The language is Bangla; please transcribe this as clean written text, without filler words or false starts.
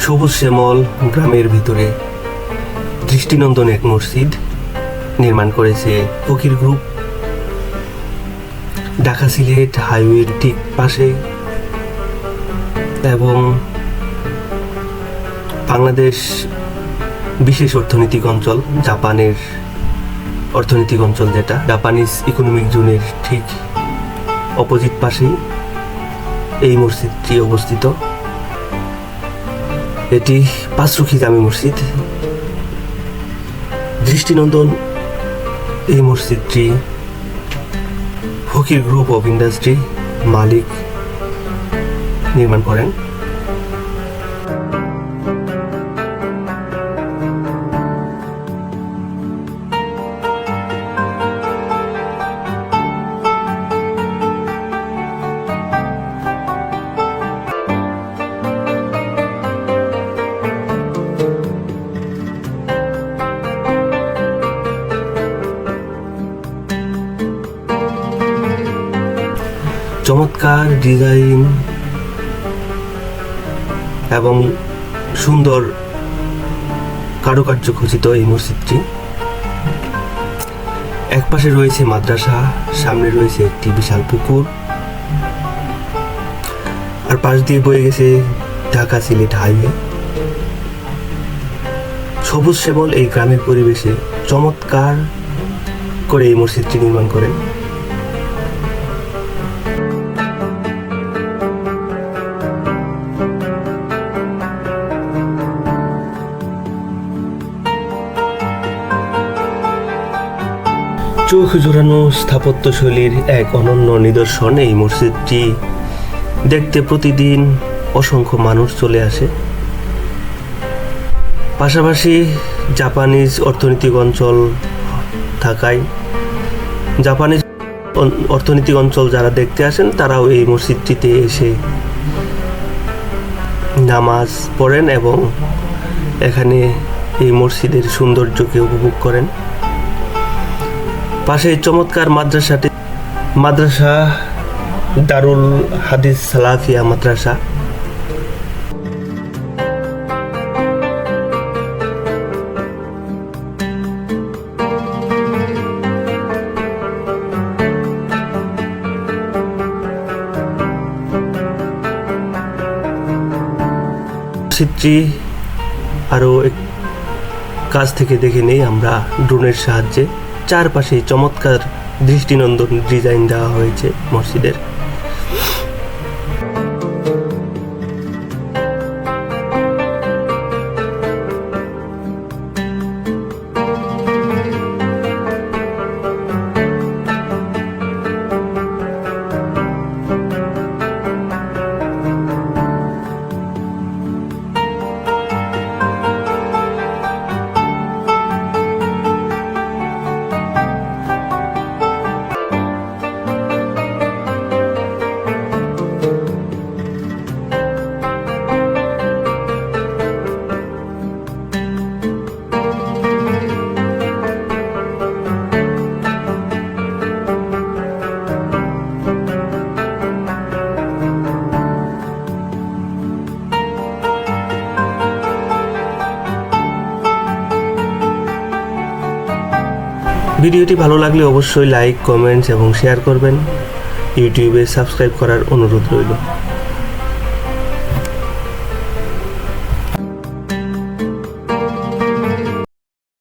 সবুজ শ্যামল গ্রামের ভিতরে দৃষ্টিনন্দন এক মসজিদ নির্মাণ করেছে ফকির গ্রুপ। ঢাকা সিলেট হাইওয়ের ঠিক পাশে এবং বাংলাদেশ বিশেষ অর্থনৈতিক অঞ্চল, জাপানের অর্থনৈতিক অঞ্চল যেটা জাপানিজ ইকোনমিক জোনের ঠিক অপোজিট পাশেই এই মসজিদটি অবস্থিত। এটি পাঁচরুখি জামে মসজিদ। দৃষ্টিনন্দন এই মসজিদটি ফকির গ্রুপ অফ ইন্ডাস্ট্রি মালিক নির্মাণ করেন। চমৎকার ডিজাইন এবং সুন্দর কারুকার্য খচিত এই মসজিদটি। এক পাশে রয়েছে মাদ্রাসা, সামনে রয়েছে একটি বিশাল পুকুর, আর পাশ দিয়ে বয়ে গেছে ঢাকা সিলেট হাইওয়ে। সবুজ শ্যামল এই গ্রামের পরিবেশে চমৎকার করে এই মসজিদটি নির্মাণ করেন। চোখ জোড়ানো স্থাপত্যশৈলীর এক অনন্য নিদর্শন এই মসজিদটি। দেখতে প্রতিদিন অসংখ্য মানুষ চলে আসে। পাশাপাশি জাপানিজ অর্থনৈতিক অঞ্চল থাকায় জাপানিজ অর্থনৈতিক অঞ্চল যারা দেখতে আসেন তারাও এই মসজিদটিতে এসে নামাজ পড়েন এবং এখানে এই মসজিদের সৌন্দর্যকে উপভোগ করেন। পাশে চমৎকার মাদ্রাসা দারুল হাদিস সালাফিয়া মাদ্রাসা। মসজিদটি আরো কাছ থেকে দেখে নেই আমরা ড্রোনের সাহায্যে। চারপাশে চমৎকার দৃষ্টিনন্দন ডিজাইন দেওয়া হয়েছে মসজিদের। ভিডিওটি ভালো লাগলে অবশ্যই লাইক, কমেন্টস এবং শেয়ার করবেন। ইউটিউবে সাবস্ক্রাইব করার অনুরোধ রইল।